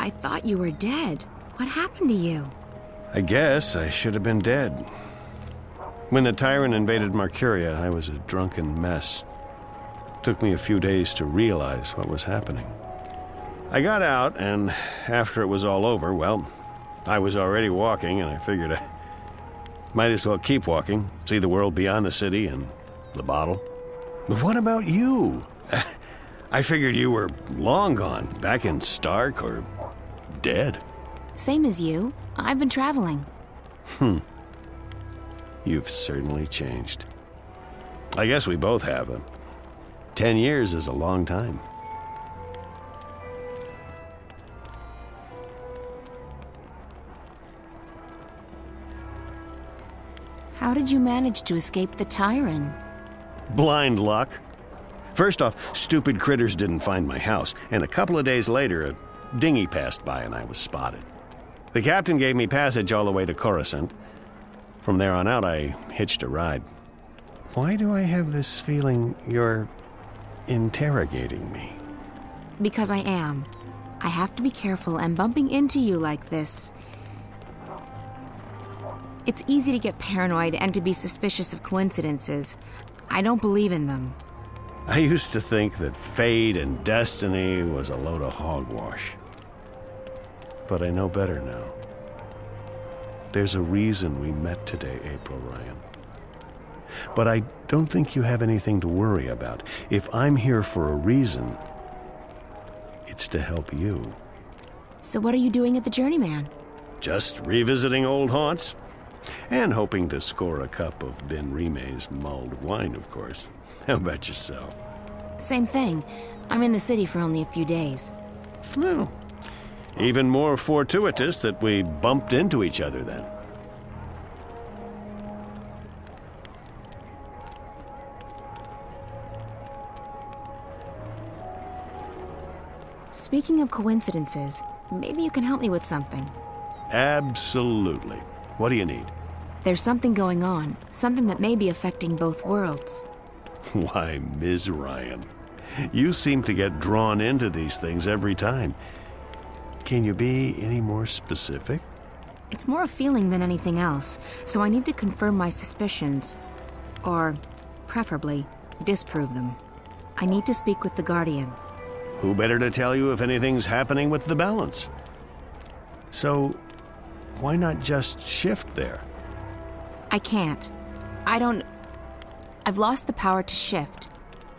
I thought you were dead. What happened to you? I guess I should have been dead. When the Tavern invaded Mercuria, I was a drunken mess. Took me a few days to realize what was happening. I got out, and after it was all over, well, I was already walking, and I figured I might as well keep walking, see the world beyond the city and the bottle. But what about you? I figured you were long gone, back in Stark or dead. Same as you. I've been traveling. You've certainly changed. I guess we both have. 10 years is a long time. How did you manage to escape the Tavern? Blind luck. First off, stupid critters didn't find my house, and a couple of days later, a dinghy passed by and I was spotted. The captain gave me passage all the way to Coruscant. From there on out, I hitched a ride. Why do I have this feeling you're interrogating me? Because I am. I have to be careful, and bumping into you like this... It's easy to get paranoid and to be suspicious of coincidences. I don't believe in them. I used to think that fate and destiny was a load of hogwash. But I know better now. There's a reason we met today, April Ryan. But I don't think you have anything to worry about. If I'm here for a reason, it's to help you. So what are you doing at the Journeyman? Just revisiting old haunts. And hoping to score a cup of Ben Rime's mulled wine, of course. How about yourself? Same thing. I'm in the city for only a few days. Well, even more fortuitous that we bumped into each other then. Speaking of coincidences, maybe you can help me with something. Absolutely. What do you need? There's something going on, something that may be affecting both worlds. Why, Ms. Ryan, you seem to get drawn into these things every time. Can you be any more specific? It's more a feeling than anything else, so I need to confirm my suspicions. Or, preferably, disprove them. I need to speak with the Guardian. Who better to tell you if anything's happening with the balance? So, why not just shift there? I can't. I've lost the power to shift.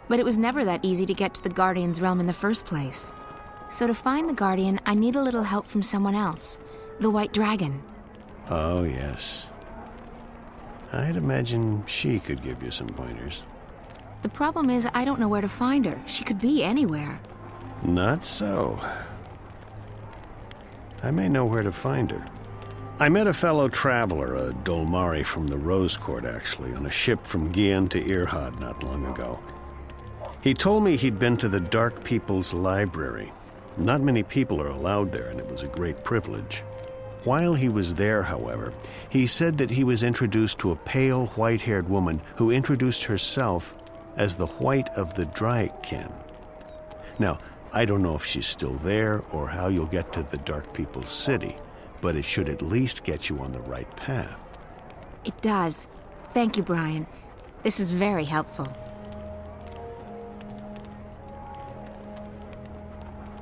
But it was never that easy to get to the Guardian's realm in the first place. So to find the Guardian, I need a little help from someone else. The White Dragon. Oh, yes. I'd imagine she could give you some pointers. The problem is I don't know where to find her. She could be anywhere. Not so. I may know where to find her. I met a fellow traveler, a Dolmari from the Rose Court, actually, on a ship from Gien to Irhad not long ago. He told me he'd been to the Dark People's Library. Not many people are allowed there, and it was a great privilege. While he was there, however, he said that he was introduced to a pale, white-haired woman who introduced herself as the White of the Dryken. Now, I don't know if she's still there or how you'll get to the Dark People's City, but it should at least get you on the right path. It does. Thank you, Brian. This is very helpful.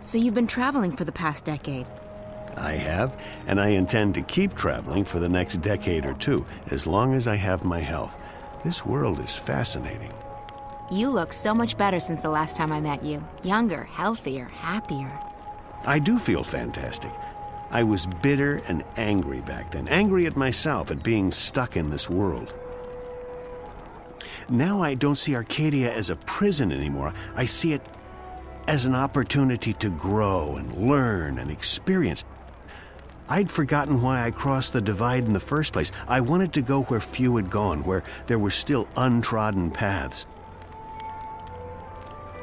So you've been traveling for the past decade? I have, and I intend to keep traveling for the next decade or two, as long as I have my health. This world is fascinating. You look so much better since the last time I met you. Younger, healthier, happier. I do feel fantastic. I was bitter and angry back then, angry at myself at being stuck in this world. Now I don't see Arcadia as a prison anymore. I see it as an opportunity to grow and learn and experience. I'd forgotten why I crossed the divide in the first place. I wanted to go where few had gone, where there were still untrodden paths.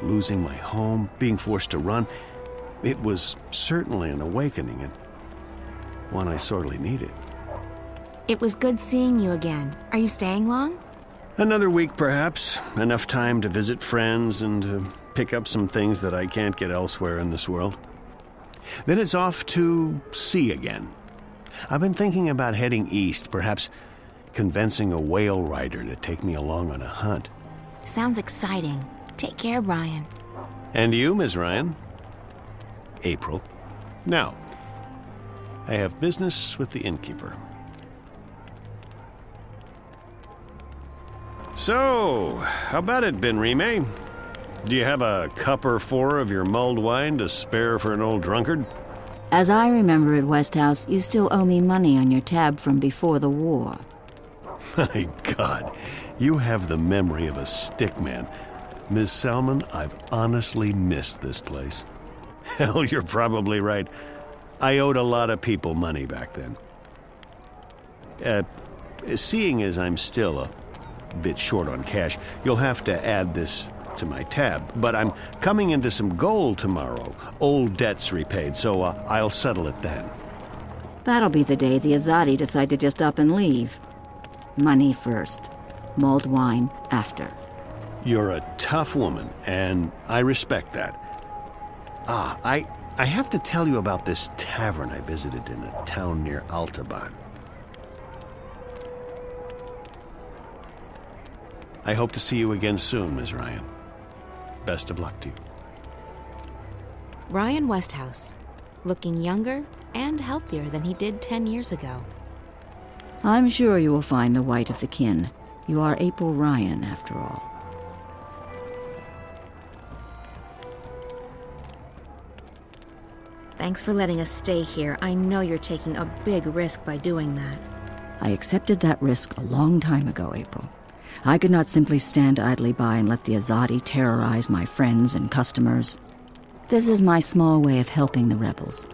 Losing my home, being forced to run, it was certainly an awakening, and one I sorely needed. It was good seeing you again. Are you staying long? Another week, perhaps. Enough time to visit friends and to pick up some things that I can't get elsewhere in this world. Then it's off to sea again. I've been thinking about heading east, perhaps convincing a whale rider to take me along on a hunt. Sounds exciting. Take care, Brian. And you, Ms. Ryan? April. Now, I have business with the innkeeper. So, how about it, Ben Rime? Do you have a cup or four of your mulled wine to spare for an old drunkard? As I remember it, Westhouse, you still owe me money on your tab from before the war. My God, you have the memory of a stickman. Ms. Salmon, I've honestly missed this place. Hell, you're probably right. I owed a lot of people money back then. Seeing as I'm still a bit short on cash, you'll have to add this to my tab. But I'm coming into some gold tomorrow. Old debts repaid, so I'll settle it then. That'll be the day the Azadi decide to just up and leave. Money first, mulled wine after. You're a tough woman, and I respect that. I have to tell you about this tavern I visited in a town near Altaban. I hope to see you again soon, Ms. Ryan. Best of luck to you. Ryan Westhouse, looking younger and healthier than he did 10 years ago. I'm sure you will find the white of the kin. You are April Ryan, after all. Thanks for letting us stay here. I know you're taking a big risk by doing that. I accepted that risk a long time ago, April. I could not simply stand idly by and let the Azadi terrorize my friends and customers. This is my small way of helping the rebels.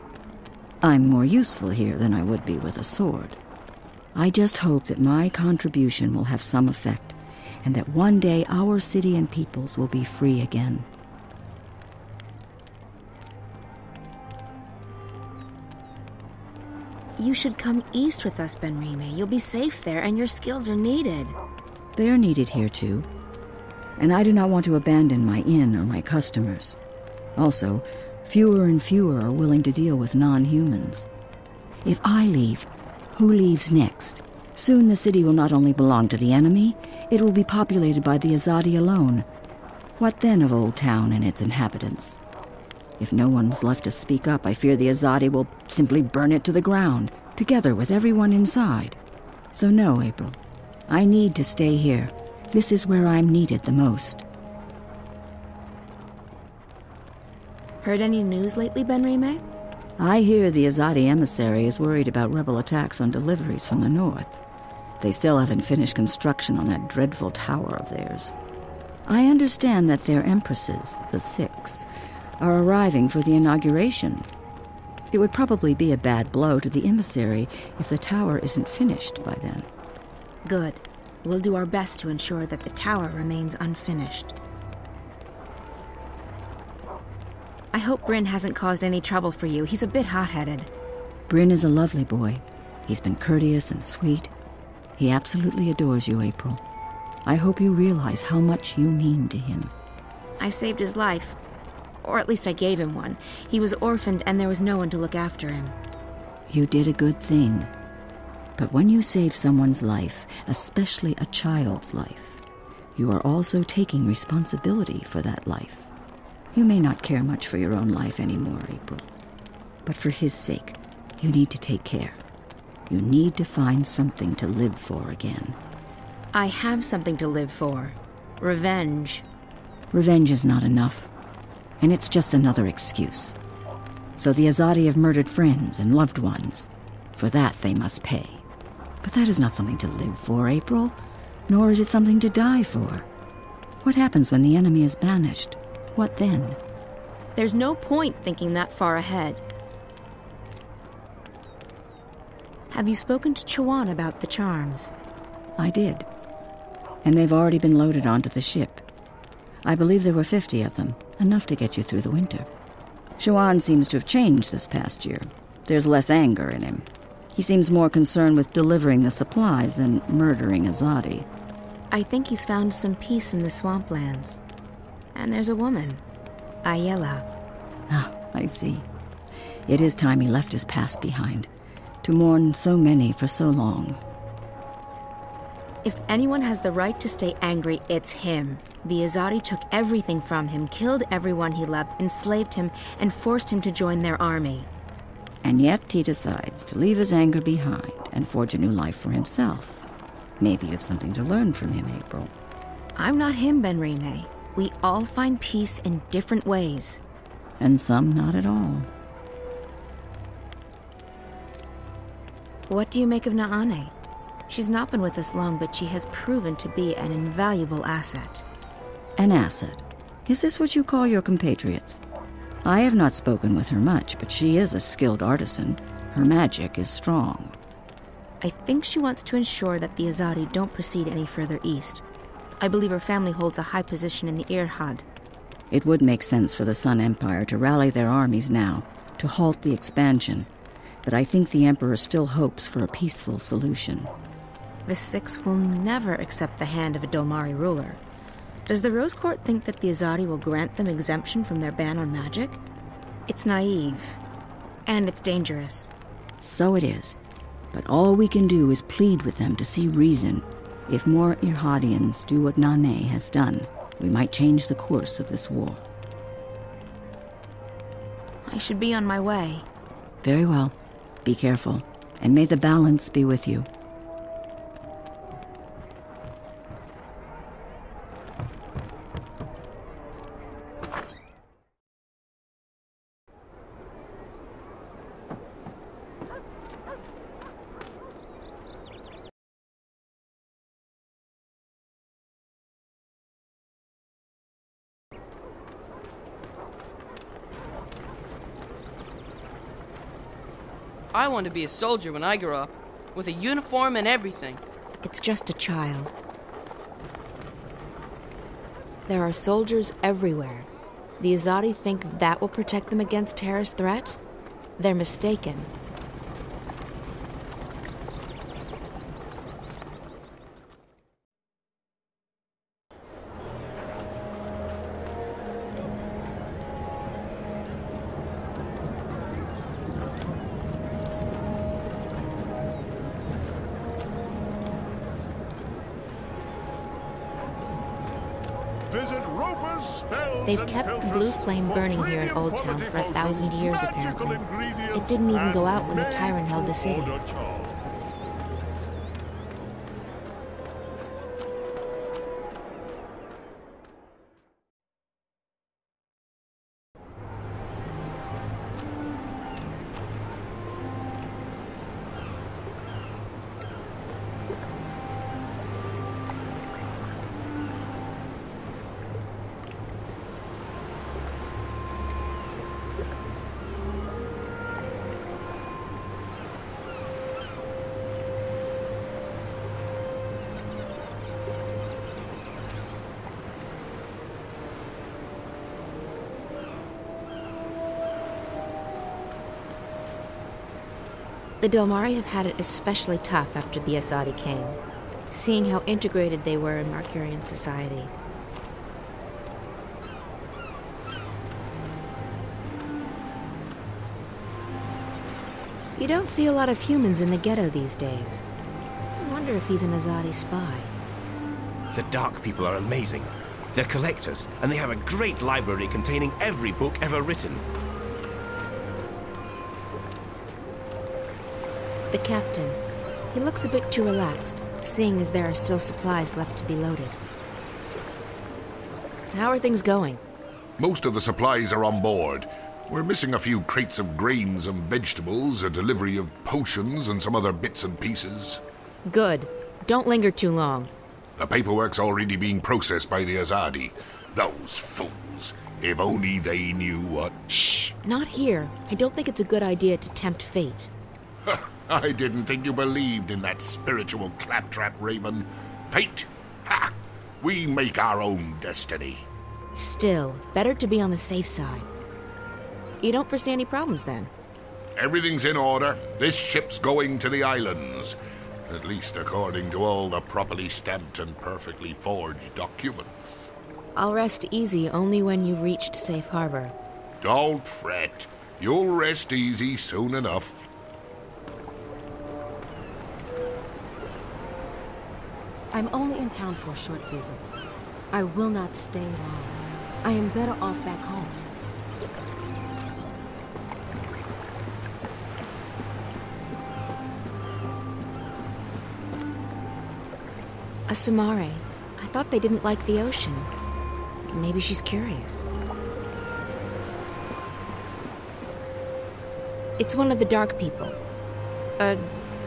I'm more useful here than I would be with a sword. I just hope that my contribution will have some effect, and that one day our city and peoples will be free again. You should come east with us, Ben Rime. You'll be safe there, and your skills are needed. They are needed here, too. And I do not want to abandon my inn or my customers. Also, fewer and fewer are willing to deal with non-humans. If I leave, who leaves next? Soon the city will not only belong to the enemy, it will be populated by the Azadi alone. What then of Old Town and its inhabitants? If no one's left to speak up, I fear the Azadi will simply burn it to the ground, together with everyone inside. So no, April. I need to stay here. This is where I'm needed the most. Heard any news lately, Ben Rime? I hear the Azadi emissary is worried about rebel attacks on deliveries from the north. They still haven't finished construction on that dreadful tower of theirs. I understand that their empresses, the Six, are arriving for the inauguration. It would probably be a bad blow to the emissary if the tower isn't finished by then. Good. We'll do our best to ensure that the tower remains unfinished. I hope Bryn hasn't caused any trouble for you. He's a bit hot-headed. Bryn is a lovely boy. He's been courteous and sweet. He absolutely adores you, April. I hope you realize how much you mean to him. I saved his life. Or at least I gave him one. He was orphaned and there was no one to look after him. You did a good thing. But when you save someone's life, especially a child's life, you are also taking responsibility for that life. You may not care much for your own life anymore, April. But for his sake, you need to take care. You need to find something to live for again. I have something to live for. Revenge. Revenge is not enough. And it's just another excuse. So the Azadi have murdered friends and loved ones. For that, they must pay. But that is not something to live for, April. Nor is it something to die for. What happens when the enemy is banished? What then? There's no point thinking that far ahead. Have you spoken to Chuan about the charms? I did. And they've already been loaded onto the ship. I believe there were 50 of them, enough to get you through the winter. Chuan seems to have changed this past year. There's less anger in him. He seems more concerned with delivering the supplies than murdering Azadi. I think he's found some peace in the swamplands. And there's a woman, Ayala. Ah, I see. It is time he left his past behind, to mourn so many for so long. If anyone has the right to stay angry, it's him. The Azadi took everything from him, killed everyone he loved, enslaved him, and forced him to join their army. And yet he decides to leave his anger behind and forge a new life for himself. Maybe you have something to learn from him, April. I'm not him, Ben-Rene. We all find peace in different ways. And some not at all. What do you make of Naane? She's not been with us long, but she has proven to be an invaluable asset. An asset? Is this what you call your compatriots? I have not spoken with her much, but she is a skilled artisan. Her magic is strong. I think she wants to ensure that the Azadi don't proceed any further east. I believe her family holds a high position in the Irhad. It would make sense for the Sun Empire to rally their armies now, to halt the expansion. But I think the Emperor still hopes for a peaceful solution. The Six will never accept the hand of a Dolmari ruler. Does the Rose Court think that the Azadi will grant them exemption from their ban on magic? It's naive. And it's dangerous. So it is. But all we can do is plead with them to see reason. If more Irhadians do what Naane has done, we might change the course of this war. I should be on my way. Very well. Be careful, and may the balance be with you. I want to be a soldier when I grow up, with a uniform and everything. It's just a child. There are soldiers everywhere. The Azadi think that will protect them against terrorist threat? They're mistaken. They've kept the blue flame burning here in Old Town for 1,000 years, apparently. It didn't even go out when the Tavern held the city. The Dolmari have had it especially tough after the Azadi came, seeing how integrated they were in Markurian society. You don't see a lot of humans in the ghetto these days. I wonder if he's an Azadi spy. The Dark people are amazing. They're collectors, and they have a great library containing every book ever written. The captain. He looks a bit too relaxed, seeing as there are still supplies left to be loaded. How are things going? Most of the supplies are on board. We're missing a few crates of grains and vegetables, a delivery of potions, and some other bits and pieces. Good. Don't linger too long. The paperwork's already being processed by the Azadi. Those fools. If only they knew what... Shh! Not here. I don't think it's a good idea to tempt fate. I didn't think you believed in that spiritual claptrap, Raven. Fate? Ha! We make our own destiny. Still, better to be on the safe side. You don't foresee any problems, then? Everything's in order. This ship's going to the islands. At least according to all the properly stamped and perfectly forged documents. I'll rest easy only when you've reached safe harbor. Don't fret. You'll rest easy soon enough. I'm only in town for a short visit. I will not stay long. I am better off back home. A Samare. I thought they didn't like the ocean. Maybe she's curious. It's one of the dark people. A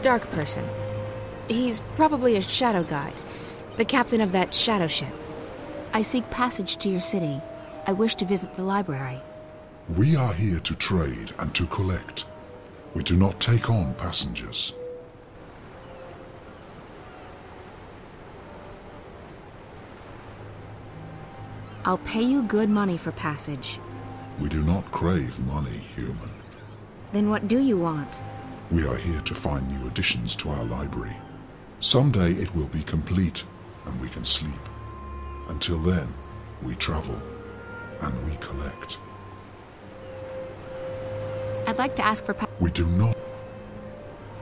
dark person. He's probably a shadow guide, the captain of that shadow ship. I seek passage to your city. I wish to visit the library. We are here to trade and to collect. We do not take on passengers. I'll pay you good money for passage. We do not crave money, human. Then what do you want? We are here to find new additions to our library. Someday it will be complete, and we can sleep. Until then, we travel, and we collect. I'd like to ask for We do not.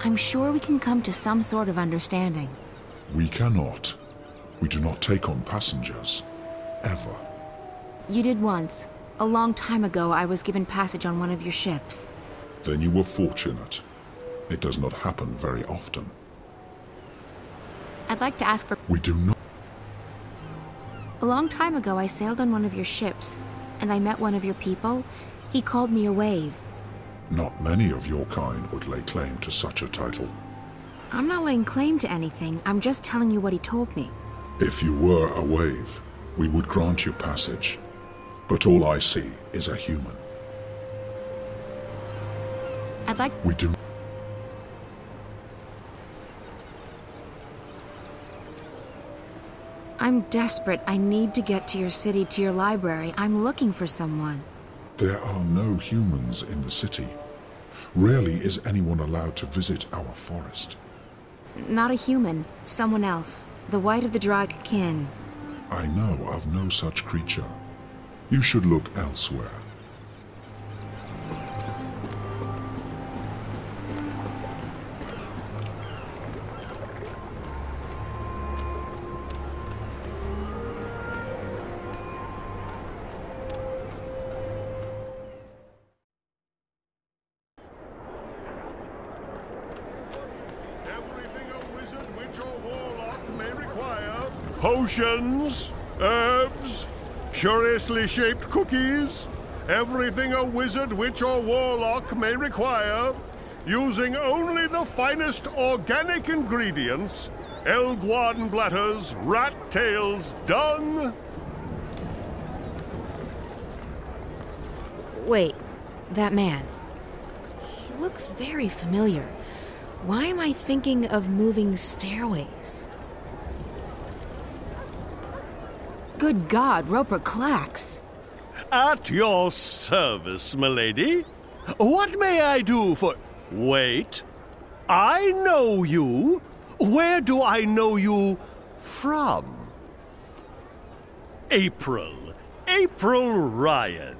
I'm sure we can come to some sort of understanding. We cannot. We do not take on passengers. Ever. You did once. A long time ago, I was given passage on one of your ships. Then you were fortunate. It does not happen very often. I'd like to ask for... We do not. A long time ago, I sailed on one of your ships, and I met one of your people. He called me a wave. Not many of your kind would lay claim to such a title. I'm not laying claim to anything. I'm just telling you what he told me. If you were a wave, we would grant you passage. But all I see is a human. I'd like... We do... I'm desperate. I need to get to your city, to your library. I'm looking for someone. There are no humans in the city. Rarely is anyone allowed to visit our forest. Not a human. Someone else. The white of the Drag kin. I know of no such creature. You should look elsewhere. Everything a wizard, witch, or warlock may require. Potions, herbs, curiously shaped cookies. Everything a wizard, witch, or warlock may require. Using only the finest organic ingredients. Elguarden bladders, rat tails, dung. Wait, that man. He looks very familiar. Why am I thinking of moving stairways? Good God, Roper Clacks. At your service, milady. What may I do for... Wait. I know you. Where do I know you from? April. April Ryan.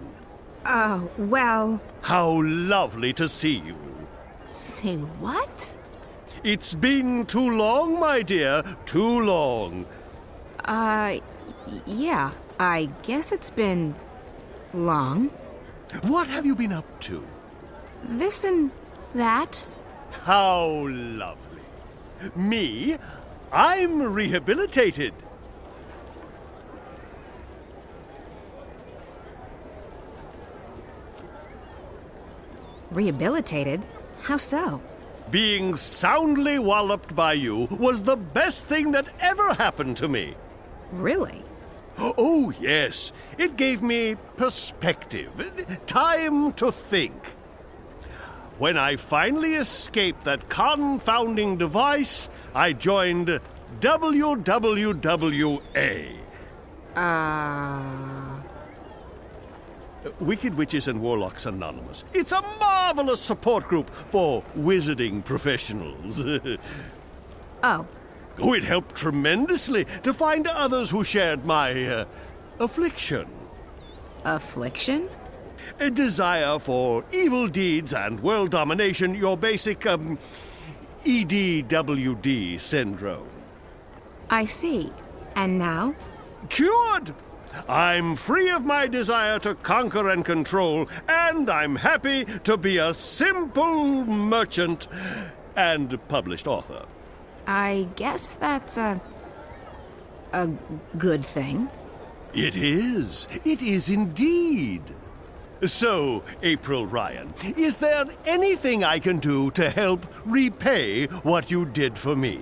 Oh, well... How lovely to see you. Say what? It's been too long, my dear. Too long. Yeah. I guess it's been... long. What have you been up to? This and that. How lovely. Me? I'm rehabilitated. Rehabilitated? How so? Being soundly walloped by you was the best thing that ever happened to me. Really? Oh, yes. It gave me perspective, time to think. When I finally escaped that confounding device, I joined WWWA. Wicked Witches and Warlocks Anonymous. It's a marvelous support group for wizarding professionals. Oh. Oh, it helped tremendously to find others who shared my affliction. Affliction? A desire for evil deeds and world domination, your basic, EDWD syndrome. I see. And now? Cured! I'm free of my desire to conquer and control, and I'm happy to be a simple merchant and published author. I guess that's a good thing. It is. It is indeed. So, April Ryan, is there anything I can do to help repay what you did for me?